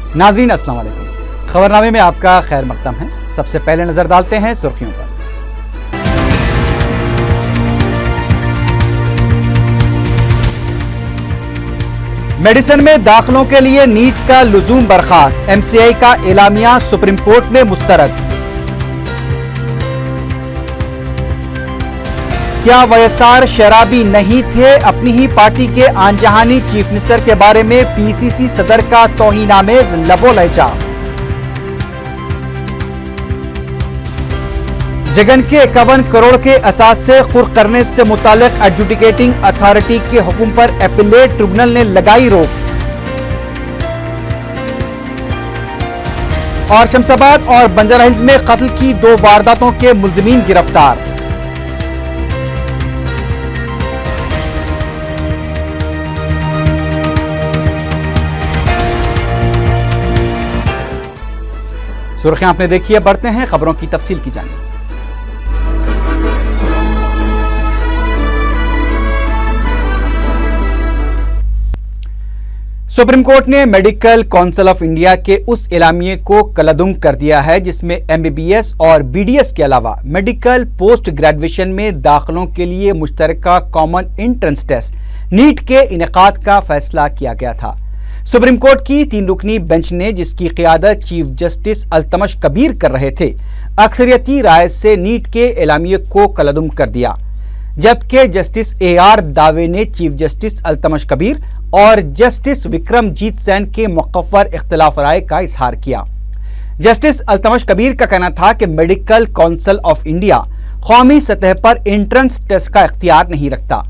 नाज़रीन अस्सलाम वालेकुम। खबरनामे में आपका खैर मकदम है। सबसे पहले नजर डालते हैं सुर्खियों पर। मेडिसिन में दाखिलों के लिए नीट का लुजूम बर्खास्त, एमसीआई का एलामिया सुप्रीम कोर्ट में मुस्तरद। क्या वयसार शराबी नहीं थे? अपनी ही पार्टी के आनजहानी चीफ मिनिस्टर के बारे में पीसीसी सदर का तौहीनामेज लबो लहजा। जगन के 51 करोड़ के असासे खुर्द करने से मुतालिक एडजुडिकेटिंग अथॉरिटी के हुक्म पर एपिलेट ट्रिब्यूनल ने लगाई रोक। और शमशाबाद और बंजारा हिल्स में कत्ल की 2 वारदातों के मुलजिमीन गिरफ्तार। सुर्खियां आपने देखी है, बढ़ते हैं खबरों की तफसील की जानिब। सुप्रीम कोर्ट ने मेडिकल काउंसिल ऑफ इंडिया के उस एलामिये को कलअदम कर दिया है जिसमें एमबीबीएस और बीडीएस के अलावा मेडिकल पोस्ट ग्रेजुएशन में दाखिलों के लिए मुश्तरका कॉमन एंट्रेंस टेस्ट नीट के इनेकाद का फैसला किया गया था। सुप्रीम कोर्ट की 3 रुकनी बेंच ने, जिसकी क़ियादत चीफ जस्टिस अल्तमश कबीर कर रहे थे, अक्सरियती राय से नीट के एलामिये को कलअदम कर दिया, जबकि जस्टिस AR दावे ने चीफ जस्टिस अल्तमश कबीर और जस्टिस विक्रमजीत सेन के मुक़व्वर इख्तिलाफ राय का इजहार किया। जस्टिस अल्तमश कबीर का कहना था कि मेडिकल काउंसिल ऑफ इंडिया कौमी सतह पर एंट्रेंस टेस्ट का इख्तियार नहीं रखता।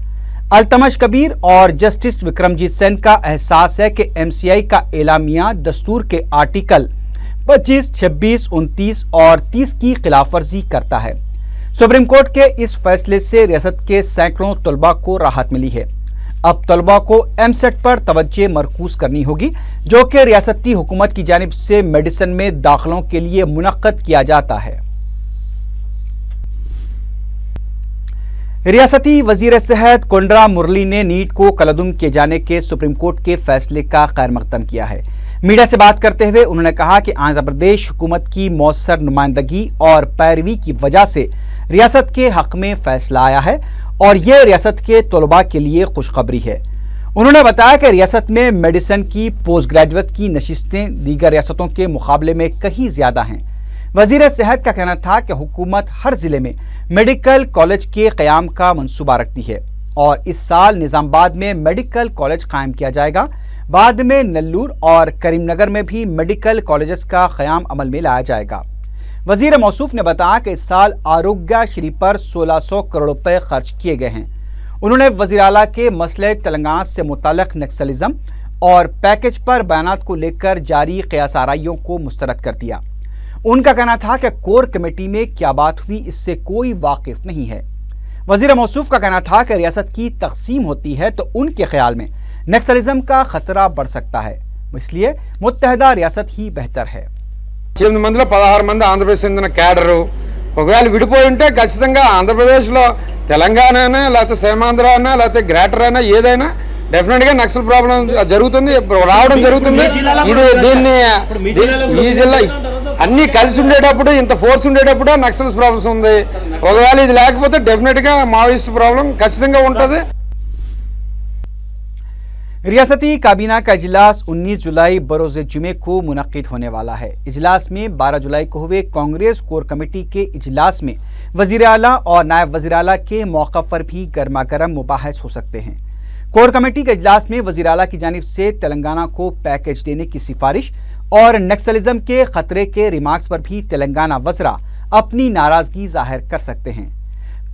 अल्तमश कबीर और जस्टिस विक्रमजीत सेन का एहसास है कि एमसीआई का एलामिया दस्तूर के आर्टिकल 25, 26, 29 और 30 की खिलाफ वर्जी करता है। सुप्रीम कोर्ट के इस फैसले से रियासत के सैकड़ों तलबा को राहत मिली है। अब तलबा को एमसेट पर तवज्जो मरकूज करनी होगी, जो कि रियासती हुकूमत की जानिब से मेडिसिन में दाखिलों के लिए मुनक्कद किया जाता है। रियासती वजीर सेहत कुंडरा मुरली ने नीट को कलअदम किए जाने के सुप्रीम कोर्ट के फैसले का खैर मकदम किया है। मीडिया से बात करते हुए उन्होंने कहा कि आंध्र प्रदेश हुकूमत की मौसर नुमाइंदगी और पैरवी की वजह से रियासत के हक में फैसला आया है और यह रियासत के तलबा के लिए खुशखबरी है। उन्होंने बताया कि रियासत में मेडिसिन की पोस्ट ग्रेजुएट की नशिस्तें दीगर रियासतों के मुकाबले में कहीं ज्यादा हैं। वजीर सेहत का कहना था कि हुकूमत हर जिले में मेडिकल कॉलेज के क़याम का मंसूबा रखती है और इस साल निजामाबाद में मेडिकल कॉलेज कायम किया जाएगा। बाद में नेल्लूर और करीमनगर में भी मेडिकल कॉलेजेस का क़याम अमल में लाया जाएगा। वजीर मौसूफ ने बताया कि इस साल आरोग्य श्री पर 1600 करोड़ रुपए खर्च किए गए हैं। उन्होंने वज़ीर आला के मसले तेलंगाना से मुताल्लिक़ नक्सलिज्म और पैकेज पर बयानात को लेकर जारी क़यास आराइयों को मुस्तरद कर दिया। उनका कहना था कि कोर कमेटी में क्या बात हुई इससे कोई वाकिफ नहीं है। वजीर मौसूफ का कहना था कि रियासत की तकसीम होती है तो उनके ख्याल में नक्सलिज्म का खतरा बढ़ सकता है, इसलिए मुत्तहदा रियासत ही बेहतर है। 8 మందిలో 16 మంది ఆంధ్రప్రదేశ్ చెందిన క్యాడరు ఒకవేళ విడిపోయి ఉంటే ఖచ్చితంగా ఆంధ్రప్రదేశ్లో తెలంగాణ అయినా లేకపోతే సీమాంధ్ర అయినా లేకపోతే గ్రేటర్ అయినా ఏదైనా డెఫినెట్గా నక్సల్ ప్రాబ్లం జరుగుతుంది, రావడం జరుగుతుంది. ఇది దీన్ని ఈ జిల్లా అన్నీ కలిసి ఉండేటప్పుడు ఇంత ఫోర్స్ ఉండేటప్పుడు నక్సల్స్ ప్రాబ్లమ్స్ ఉంది. ఒకవేళ ఇది లేకపోతే డెఫినెట్గా మావోయిస్ట్ ప్రాబ్లం ఖచ్చితంగా ఉంటుంది. रियासती काबीना का इजलास 19 जुलाई बरोज़ जुमे को मुनक्किद होने वाला है। इजलास में 12 जुलाई को हुए कांग्रेस कोर कमेटी के इजलास में वज़ीर आला और नायब वज़ीर आला के मौक़िफ़ पर भी गर्मा गर्म मुबाहिस हो सकते हैं। कोर कमेटी के इजलास में वज़ीर आला की जानिब से तेलंगाना को पैकेज देने की सिफारिश और नक्सलिज्म के खतरे के रिमार्क्स पर भी तेलंगाना वज़रा अपनी नाराज़गी जाहिर कर सकते हैं।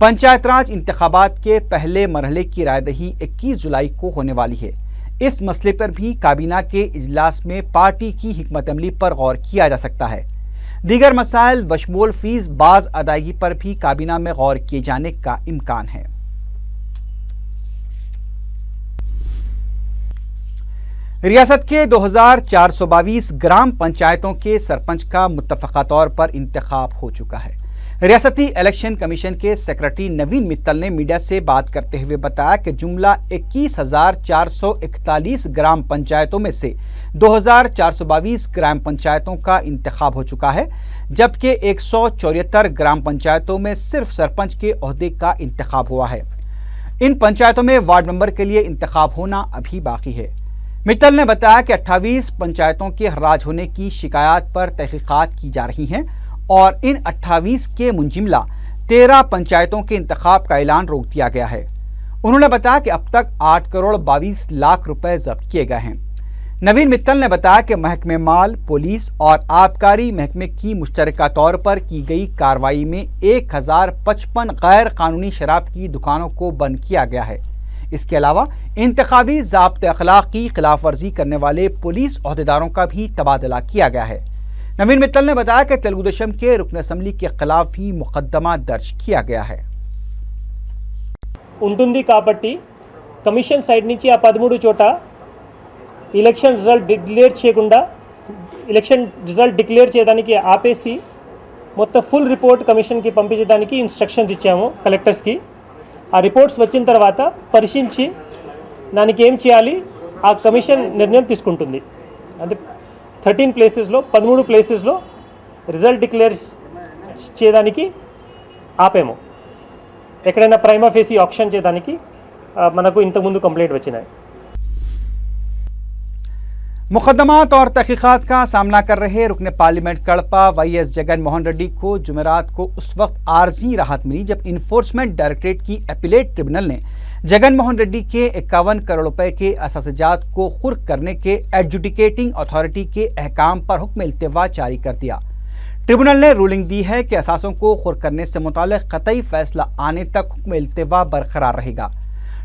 पंचायत राज इंतखाबात के पहले मरहले की रायदही 21 जुलाई को होने वाली है। इस मसले पर भी काबीना के इजलास में पार्टी की हिकमत अमली पर गौर किया जा सकता है। दीगर मसाइल बशमूल फीस बाज अदायगी पर भी काबीना में गौर किए जाने का इम्कान है। रियासत के 2422 ग्राम पंचायतों के सरपंच का मुत्तफ़क़ा तौर पर इंतखाब हो चुका है। रियासती इलेक्शन कमीशन के सेक्रेटरी नवीन मित्तल ने मीडिया से बात करते हुए बताया कि जुमला 21,441 ग्राम पंचायतों में से 2,422 ग्राम पंचायतों का इंतखाब हो चुका है, जबकि 174 ग्राम पंचायतों में सिर्फ सरपंच के ओहदे का इंतखाब हुआ है। इन पंचायतों में वार्ड मेंबर के लिए इंतखाब होना अभी बाकी है। मित्तल ने बताया कि 28 पंचायतों के हराज होने की शिकायत पर तहकीकात की जा रही हैं और इन 28 के मुंजिमला 13 पंचायतों के इंतखाब का ऐलान रोक दिया गया है। उन्होंने बताया कि अब तक 8 करोड़ 22 लाख रुपए जब्त किए गए हैं। नवीन मित्तल ने बताया कि महकमे माल, पुलिस और आबकारी महकमे की मुश्तरका तौर पर की गई कार्रवाई में 1055 गैर कानूनी शराब की दुकानों को बंद किया गया है। इसके अलावा इंतखाबी ज़ाब्ते अखलाक की खिलाफ वर्जी करने वाले पुलिस ओहदेदारों का भी तबादला किया गया है। नवीन मित्तल ने बताया कि तेलुगु देशम के रुकन असेंबली के खिलाफ भी मुकदमा दर्ज किया गया है। ఉంటుంది కాబట్టి కమిషన్ సైడ్ నుంచి ఆ 13 చోట ఎలక్షన్ రిజల్ట్ డిక్లేర్ చేయడానికి ఆపేసి మొత్తం ఫుల్ రిపోర్ట్ కమిషన్కి పంపించడానికి ఇన్స్ట్రక్షన్స్ ఇచ్చాము కలెక్టర్స్కి। ఆ రిపోర్ట్స్ వచ్చిన తర్వాత పరిశీలించి దానికి ఏం చేయాలి ఆ కమిషన్ నిర్ణయం తీసుకుంటుంది। అంటే 13 ప్లేసెస్లో 13 ప్లేసెస్లో రిజల్ట్ డిక్లేర్ చేయడానికి ఆపాము। ఎక్కడైనా ప్రైమా ఫేసి ఆప్షన్ చేయడానికి మనకు ఇంతకుముందు కంప్లైంట్ వచ్చినాయి। मुकदमात और तहकीकात का सामना कर रहे रुकने पार्लियामेंट कड़पा वाईएस जगन मोहन रेड्डी को जुमेरात को उस वक्त आर्जी राहत मिली जब इन्फोर्समेंट डायरेक्टरेट की अपीलेट ट्रिब्यूनल ने जगन मोहन रेड्डी के 51 करोड़ रुपए के असाजात को खुर्क करने के एडजुडिकेटिंग अथॉरिटी के अहकाम पर हुक्म इल्तिवा जारी कर दिया। ट्रिब्यूनल ने रूलिंग दी है कि असासों को खुर्क करने से मुताल्लिक कतई फैसला आने तक हुक्म इल्तिवा बरकरार रहेगा।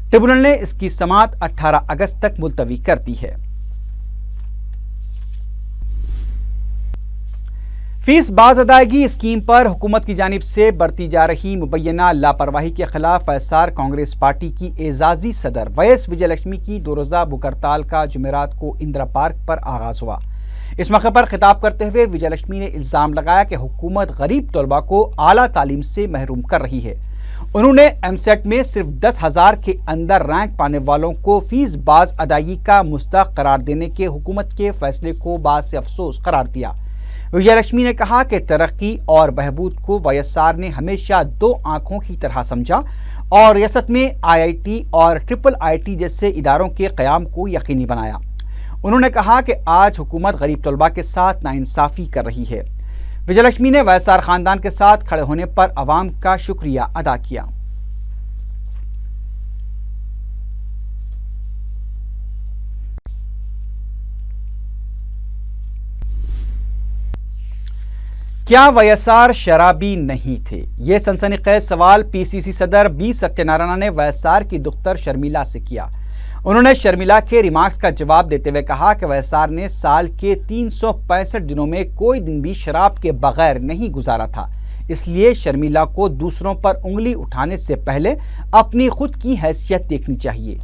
ट्रिब्यूनल ने इसकी समाअत 18 अगस्त तक मुलतवी कर दी है। फीस बाज अदायगी स्कीम पर हुकूमत की जानिब से बरती जा रही मुबैना लापरवाही के खिलाफ एसआर कांग्रेस पार्टी की एजाजी सदर वैएस विजयलक्ष्मी की 2 रोज़ा भूख हड़ताल का जुमेरात को इंदिरा पार्क पर आगाज हुआ। इस मौके पर खिताब करते हुए विजयलक्ष्मी ने इल्ज़ाम लगाया कि हुकूमत गरीब तलबा को आला तालीम से महरूम कर रही है। उन्होंने एमसेट में सिर्फ 10,000 के अंदर रैंक पाने वालों को फीस बाज अदायगी का मुस्तहक करार देने के हुकूमत के फैसले को बात से अफसोस करार दिया। विजयलक्ष्मी ने कहा कि तरक्की और बहबूद को वाईएसआर ने हमेशा 2 आंखों की तरह समझा और रियासत में आईआईटी और IIIT जैसे इदारों के क़याम को यकीनी बनाया। उन्होंने कहा कि आज हुकूमत गरीब तलबा के साथ नाइंसाफ़ी कर रही है। विजयलक्ष्मी ने वाईएसआर ख़ानदान के साथ खड़े होने पर अवाम का शुक्रिया अदा किया। क्या वाईएसआर शराबी नहीं थे? ये सनसनीखेज सवाल पीसीसी सदर बी सत्यनारायण ने वाईएसआर की दुख्तर शर्मिला से किया। उन्होंने शर्मिला के रिमार्क्स का जवाब देते हुए कहा कि वाईएसआर ने साल के 365 दिनों में कोई दिन भी शराब के बगैर नहीं गुजारा था, इसलिए शर्मिला को दूसरों पर उंगली उठाने से पहले अपनी खुद की हैसियत देखनी चाहिए।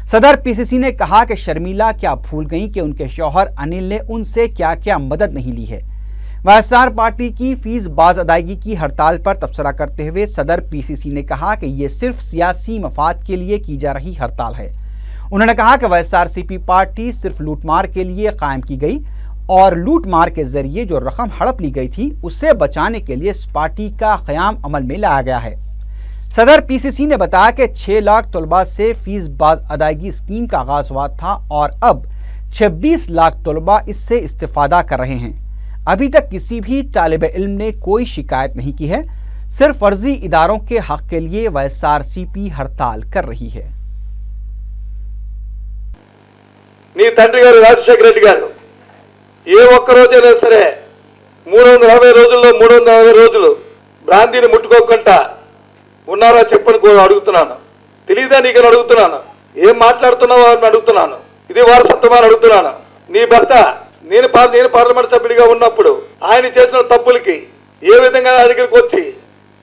सदर पीसीसी ने कहा कि शर्मिला क्या भूल गईं कि उनके शौहर अनिल ने उनसे क्या क्या मदद नहीं ली है। वाईएसआर पार्टी की फीस बाज अदायगी की हड़ताल पर तबसरा करते हुए सदर पीसीसी ने कहा कि ये सिर्फ सियासी मफाद के लिए की जा रही हड़ताल है। उन्होंने कहा कि वाईएसआरसीपी पार्टी सिर्फ लूटमार के लिए कायम की गई और लूटमार के जरिए जो रकम हड़प ली गई थी उसे बचाने के लिए इस पार्टी का क़याम अमल में लाया गया है। सदर पीसीसी ने बताया कि 6 लाख तलबा से फीस बाज अदायगी स्कीम का आगाज हुआ था और अब 26 लाख तलबा इससे इस्तेफादा कर रहे हैं। अभी तक किसी भी तालिब इल्म ने कोई शिकायत नहीं की है। सिर्फ फर्जी इदारों के हक के लिए वाईएसआरसीपी हड़ताल कर रही है। నీ తండ్రి గారు రాజశేఖర రెడ్డి గారు ఏ ఒక్క రోజైనా సరే 360 రోజుల్లో 360 రోజులు బ్రాంతిని ముట్టుకోకుండా ఉన్నారా చెప్పని అడుగుతున్నాను. తెలియదా నీకని అడుగుతున్నాను. ఏం మాట్లాడుతున్నావో అని అడుగుతున్నాను. ఇది వారసత్వమని అడుగుతున్నాను. నీ భర్త నేను పార్లమెంట్ సభ్యుడిగా ఉన్నప్పుడు ఆయన చేసిన తప్పులకి ఏ విధంగా నా దగ్గరికి వచ్చి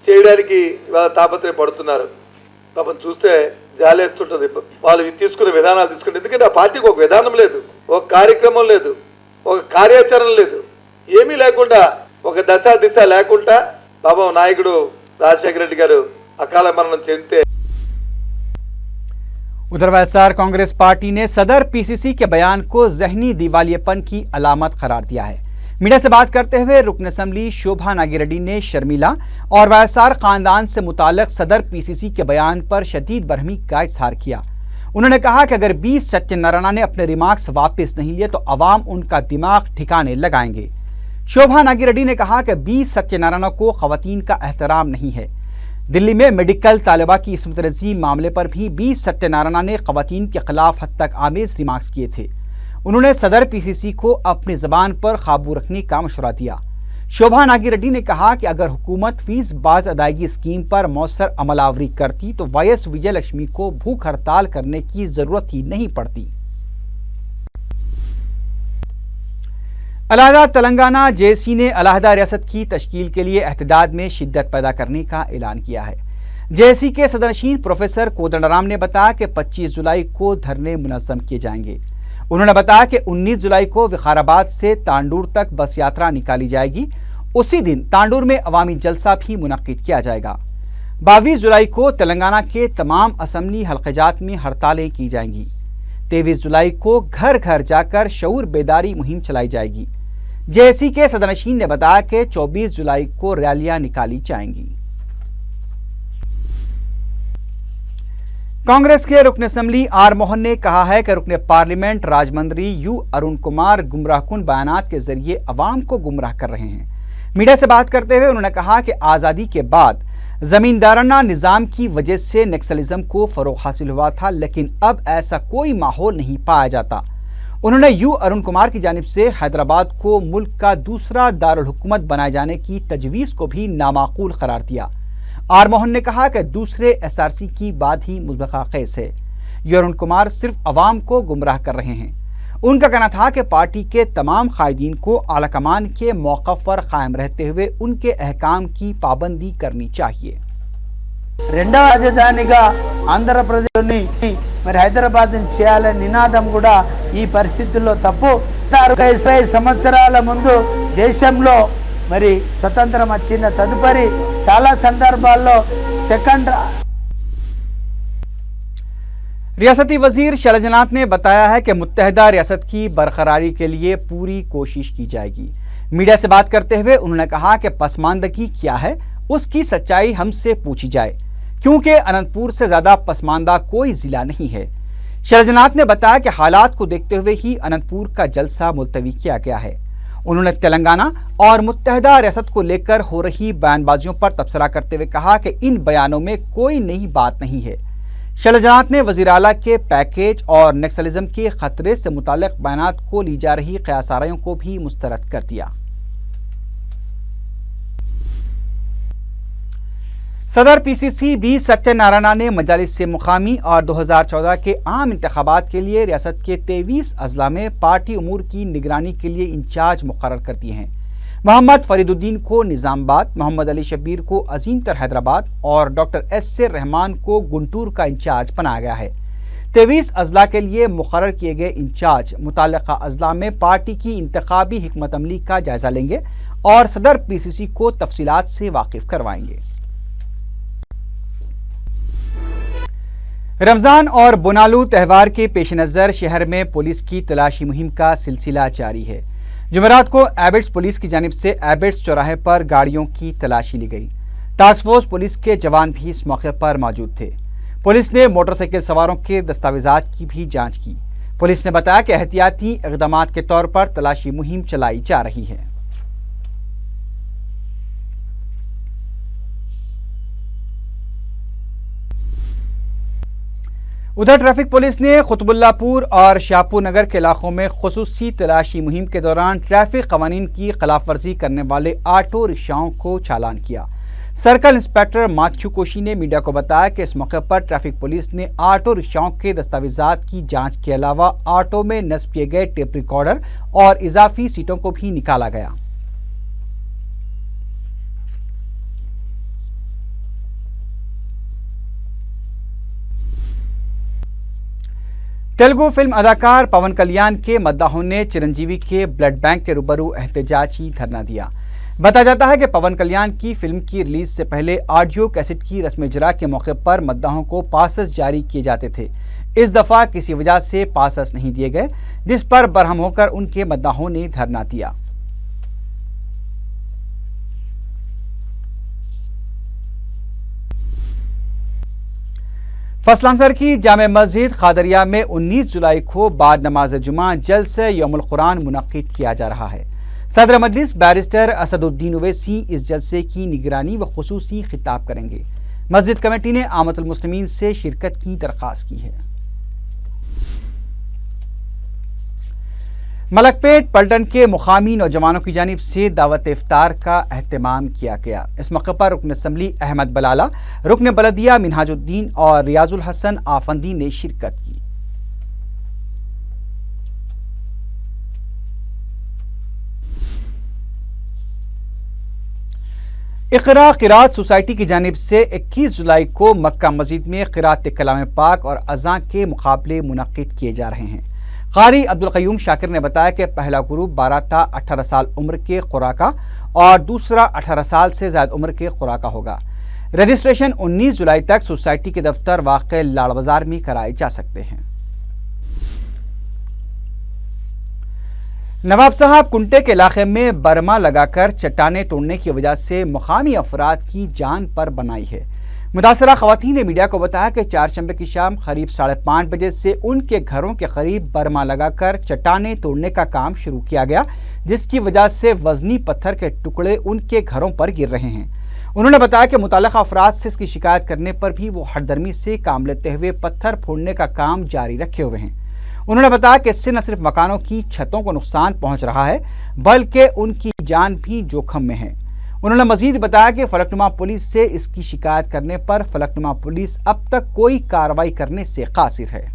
చేయడానికి ఇవాళ తాపత్రయపడుతున్నారు. పాపం చూస్తే జాలేస్తుంటది. వాళ్ళు తీసుకునే విధానాలు తీసుకుంటే, ఎందుకంటే ఆ పార్టీకి ఒక విధానం లేదు, ఒక కార్యక్రమం లేదు, ఒక కార్యాచరణ లేదు, ఏమీ లేకుండా, ఒక దశ దిశ లేకుండా పాపం నాయకుడు రాజశేఖర రెడ్డి గారు అకాల మరణం చెందితే उधर वैएसआर कांग्रेस पार्टी ने सदर पीसीसी के बयान को जहनी दिवालियेपन की अलामत करार दिया है। मीडिया से बात करते हुए रुकन असम्बली शोभा नागिरेड्डी ने शर्मिला और वैएसआर खानदान से मुताल्लिक सदर पीसीसी के बयान पर शदीद बरहमी का इजहार किया। उन्होंने कहा कि अगर 20 सत्यनारायण ने अपने रिमार्क्स वापस नहीं लिए तो अवाम उनका दिमाग ठिकाने लगाएंगे। शोभा नागिरेड्डी ने कहा कि 20 सत्यनारायण को खवातीन का एहतराम नहीं है। दिल्ली में मेडिकल तालिबा की इस्मत रजी मामले पर भी 20 सत्यनारायण ने खवातीन के खिलाफ हद तक आमेज रिमार्क्स किए थे। उन्होंने सदर पीसीसी को अपनी जबान पर काबू रखने का मशवरा दिया। शोभा नागिरेड्डी ने कहा कि अगर हुकूमत फीस बाज अदायगी स्कीम पर मौसर अमलावरी करती तो वाईएस विजय लक्ष्मी को भूख हड़ताल करने की जरूरत ही नहीं पड़ती। अलहदा तेलंगाना जेएसी ने अलहदा रियासत की तश्कील के लिए एहतजाज में शिद्दत पैदा करने का ऐलान किया है। जेएसी के सदरनशीन प्रोफेसर कोदंडराम ने बताया कि 25 जुलाई को धरने मुनज़्ज़म किए जाएंगे। उन्होंने बताया कि 19 जुलाई को विकाराबाद से तांडूर तक बस यात्रा निकाली जाएगी। उसी दिन तांडूर में अवामी जलसा भी मुनक्किद किया जाएगा। 22 जुलाई को तेलंगाना के तमाम असम्बली हल्क़जात में हड़तालें की जाएंगी। 23 जुलाई को घर घर जाकर शऊर बेदारी मुहिम चलाई जाएगी। जेएसी के सदरनशीन ने बताया कि 24 जुलाई को रैलियां निकाली जाएंगी। कांग्रेस के रुकन असम्बली आर मोहन ने कहा है कि रुकन पार्लियामेंट राजमंत्री यू अरुण कुमार गुमराहकुन बयानात के जरिए अवाम को गुमराह कर रहे हैं। मीडिया से बात करते हुए उन्होंने कहा कि आज़ादी के बाद जमींदाराना निज़ाम की वजह से नक्सलिज्म को फरोग हासिल हुआ था, लेकिन अब ऐसा कोई माहौल नहीं पाया जाता। उन्होंने यू अरुण कुमार की जानिब से हैदराबाद को मुल्क का दूसरा दारुल हुकूमत बनाए जाने की तजवीज़ को भी नामाकूल करार दिया। आर मोहन ने कहा कि दूसरे एसआरसी की बात ही मुज़बक़ा क़ैस है। यू अरुण कुमार सिर्फ अवाम को गुमराह कर रहे हैं। उनका कहना था कि पार्टी के तमाम कायदीन को आला कमान के मौक़िफ़ पर कायम रहते हुए उनके अहकाम की पाबंदी करनी चाहिए। రెండవ రాజధానిగా ఆంధ్రప్రదేశ్ని మరి హైదరాబాద్ చేయాలనే నినాదం కూడా ఈ పరిస్థితుల్లో తప్పు. 60 సంవత్సరాల ముందు దేశంలో మరి స్వతంత్రం వచ్చిన తదుపరి చాలా సందర్భాల్లో సెకండ్ रियासती वजीर शैलजनाथ ने बताया है कि मुत्तहदा रियासत की बरकरारी के लिए पूरी कोशिश की जाएगी। मीडिया से बात करते हुए उन्होंने कहा कि पसमानदगी क्या है उसकी सच्चाई हमसे पूछी जाए, क्योंकि अनंतपुर से ज्यादा पसमानदा कोई जिला नहीं है। शैलजनाथ ने बताया कि हालात को देखते हुए ही अनंतपुर का जलसा मुलतवी किया गया है। उन्होंने तेलंगाना और मुत्तहदा रियासत को लेकर हो रही बयानबाजियों पर तबसरा करते हुए कहा कि इन बयानों में कोई नई बात नहीं है। शैलजनाथ ने वज़ीर आला के पैकेज और नक्सलिज्म के खतरे से मुताल्लिक़ बयानात को ली जा रही क़यासाराइयों को भी मुस्तरद कर दिया। सदर पीसीसी बी सत्यनारायण ने मजालिस से मुकामी और 2014 के आम इंतखाबात के लिए रियासत के 23 अजला में पार्टी उमूर की निगरानी के लिए इंचार्ज मुकर्रर कर दिए हैं। मोहम्मद फरीदुद्दीन को निज़ामाबाद, मोहम्मद अली शब्बीर को अजीमतर हैदराबाद और डॉक्टर एस.ए. रहमान को गुंटूर का इंचार्ज बनाया गया है। 23 अजला के लिए मुकर्रर किए गए इंचार्ज मुताल्लिका अजला में पार्टी की इंतखाबी हिकमत अमली का जायजा लेंगे और सदर पीसीसी को तफसीलात से वाकिफ करवाएंगे। रमजान और बोनालू त्यौहार के पेश नज़र शहर में पुलिस की तलाशी मुहिम का सिलसिला जारी है। जुमेरात को एबिट्स पुलिस की जानिब से एबिट्स चौराहे पर गाड़ियों की तलाशी ली गई। टास्क फोर्स पुलिस के जवान भी इस मौके पर मौजूद थे। पुलिस ने मोटरसाइकिल सवारों के दस्तावेजात की भी जांच की। पुलिस ने बताया कि एहतियाती इक़दामात के तौर पर तलाशी मुहिम चलाई जा रही है। उधर ट्रैफिक पुलिस ने खुतबुल्लापुर और शाहपुर नगर के इलाकों में खुसूसी तलाशी मुहिम के दौरान ट्रैफिक कवानीन की खिलाफ वर्जी करने वाले ऑटो रिक्शाओं को चालान किया। सर्कल इंस्पेक्टर माथ्यू कोशी ने मीडिया को बताया कि इस मौके पर ट्रैफिक पुलिस ने ऑटो रिक्शाओं के दस्तावेजात की जांच के अलावा ऑटो में नस्ब किए गए टेप रिकॉर्डर और इजाफी सीटों को भी निकाला गया। तेलुगु फिल्म अदाकार पवन कल्याण के मद्दाहों ने चिरंजीवी के ब्लड बैंक के रूबरू एहतजाजी धरना दिया। बताया जाता है कि पवन कल्याण की फिल्म की रिलीज से पहले ऑडियो कैसेट की रस्म इजरा के मौके पर मद्दाहों को पासेस जारी किए जाते थे। इस दफा किसी वजह से पासेस नहीं दिए गए, जिस पर बरहम होकर उनके मद्दाहों ने धरना दिया। फसलांसर की जामे मस्जिद खादरिया में 19 जुलाई को बाद नमाज जुमा जलसे यौमुल कुरान मुनक्किद किया जा रहा है। सदर मजलिस बैरिस्टर असदुद्दीन ओवैसी इस जलसे की निगरानी व खुसूसी खिताब करेंगे। मस्जिद कमेटी ने आमतुल मुस्लिमीन से शिरकत की दरख्वास्त की है। मलकपेट पलटन के मुकामी नौजवानों की जानिब से दावत इफ्तार का अहतमाम किया गया। इस मौके पर रुकन असम्बली अहमद बलाला, रुकन बलदिया मिनहाजुद्दीन और रियाजुल हसन आफंदी ने शिरकत की। इक़रा क़िरात सोसाइटी की जानिब से 21 जुलाई को मक्का मस्जिद में क़िरात कलाम पाक और अज़ां के मुकाबले मुनक्किद किए जा रहे हैं। क़ारी अब्दुल क़य्यूम शाकिर ने बताया कि पहला ग्रुप 12 था 18 साल उम्र के क़ुरा का और दूसरा 18 साल से ज़्यादा उम्र के क़ुरा का होगा। रजिस्ट्रेशन 19 जुलाई तक सोसाइटी के दफ्तर वाक़ लाड़ बाज़ार में कराए जा सकते हैं। नवाब साहब कुंटे के इलाके में बर्मा लगाकर चट्टानें तोड़ने की वजह से मुकामी अफराद की जान पर बनाई है। मुतासरा ख़वातीन ने मीडिया को बताया कि चारशंबे की शाम करीब 5:30 बजे से उनके घरों के करीब बर्मा लगाकर चट्टानें तोड़ने का काम शुरू किया गया, जिसकी वजह से वजनी पत्थर के टुकड़े उनके घरों पर गिर रहे हैं। उन्होंने बताया कि मुताल्लिक़ा अफराद से इसकी शिकायत करने पर भी वो हरदर्मी से काम लेते हुए पत्थर फोड़ने का काम जारी रखे हुए हैं। उन्होंने बताया कि इससे न सिर्फ मकानों की छतों को नुकसान पहुंच रहा है, बल्कि उनकी जान भी जोखिम में है। उन्होंने मजीद बताया कि फलकनुमा पुलिस से इसकी शिकायत करने पर फलकनुमा पुलिस अब तक कोई कार्रवाई करने से कासिर है।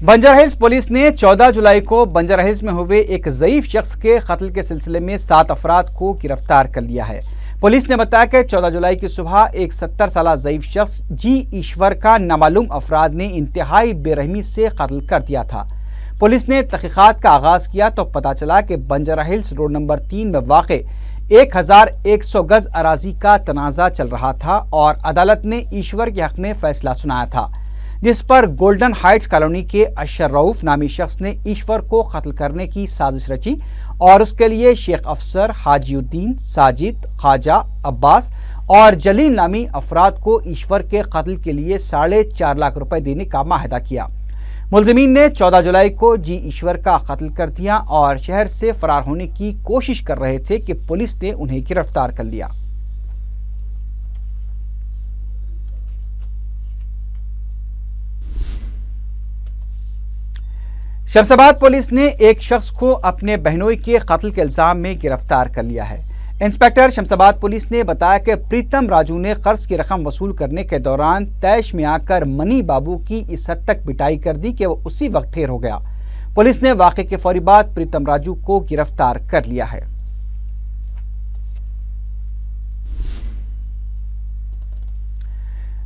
बंजारा हिल्स पुलिस ने 14 जुलाई को बंजारा हिल्स में हुए एक ज़ईफ शख्स के कत्ल के सिलसिले में 7 अफराद को गिरफ्तार कर लिया है। पुलिस ने बताया कि 14 जुलाई की सुबह एक 70 साल ज़ईफ शख्स जी ईश्वर का नामालूम अफराद ने इंतहाई बेरहमी से कत्ल कर दिया था। पुलिस ने तहकीकात का आगाज किया तो पता चला कि बंजारा हिल्स रोड नंबर 3 में वाक़े 1100 गज अराजी का तनाज़ा चल रहा था और अदालत ने ईश्वर के हक में फैसला सुनाया था, जिस पर गोल्डन हाइट्स कॉलोनी के अशर रऊफ नामी शख्स ने ईश्वर को कत्ल करने की साजिश रची और उसके लिए शेख अफसर, हाजीउद्दीन, साजिद, ख्वाजा, अब्बास और जलील नामी अफराद को ईश्वर के कत्ल के लिए 4.5 लाख रुपए देने का माहदा किया। मुलजिमीन ने 14 जुलाई को जी ईश्वर का कत्ल कर दिया और शहर से फरार होने की कोशिश कर रहे थे कि पुलिस ने उन्हें गिरफ्तार कर लिया। शमशाबाद पुलिस ने एक शख्स को अपने बहनोई के कत्ल के इल्जाम में गिरफ्तार कर लिया है। इंस्पेक्टर शमशाबाद पुलिस ने बताया कि प्रीतम राजू ने कर्ज की रकम वसूल करने के दौरान तैश में आकर मनी बाबू की इस हद तक पिटाई कर दी कि वो उसी वक्त ढेर हो गया। पुलिस ने वाक़े के फौरी बाद प्रीतम राजू को गिरफ्तार कर लिया है।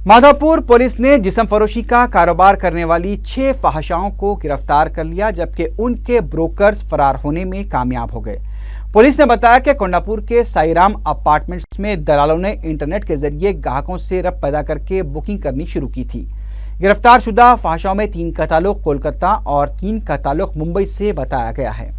माधवपुर पुलिस ने जिस्म फरोशी का कारोबार करने वाली 6 फहाशाओं को गिरफ्तार कर लिया, जबकि उनके ब्रोकर्स फरार होने में कामयाब हो गए। पुलिस ने बताया कि कोंडापुर के साईराम अपार्टमेंट्स में दलालों ने इंटरनेट के जरिए ग्राहकों से रब पैदा करके बुकिंग करनी शुरू की थी। गिरफ्तार शुदा फहाशाओं में 3 का ताल्लुक कोलकाता और 3 का ताल्लुक मुंबई से बताया गया है।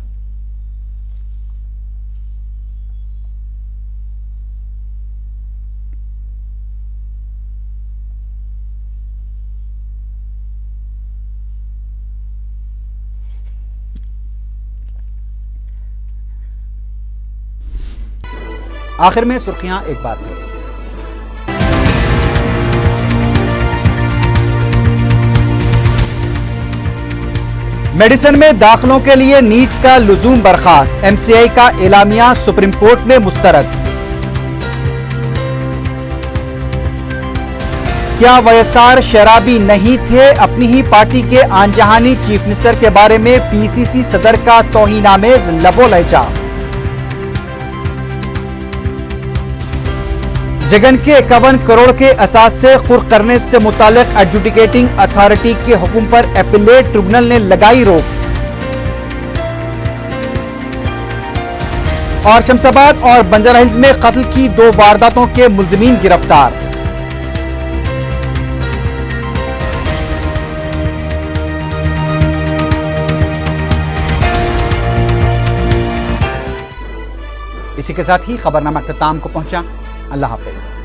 आखिर में सुर्खियां एक बार फिर। मेडिसिन में दाखिलों के लिए नीट का लुजूम बर्खास्त, एमसीआई का एलामिया सुप्रीम कोर्ट में मुस्तरद। क्या वयसार शराबी नहीं थे? अपनी ही पार्टी के आनजहानी चीफ मिनिस्टर के बारे में पीसीसी सदर का तौहीनामेज लबो लहजा। जगन के 51 करोड़ के असास से खुर्द करने से मुतालिक एडजुडिकेटिंग अथॉरिटी के हुक्म पर एपिलेट ट्रिब्यूनल ने लगाई रोक। और शमशाबाद और बंजारा हिल्स में कत्ल की 2 वारदातों के मुलजिमीन गिरफ्तार। इसी के साथ ही खबरनामा अख्ताम को पहुंचा। अल्लाह हाफिज।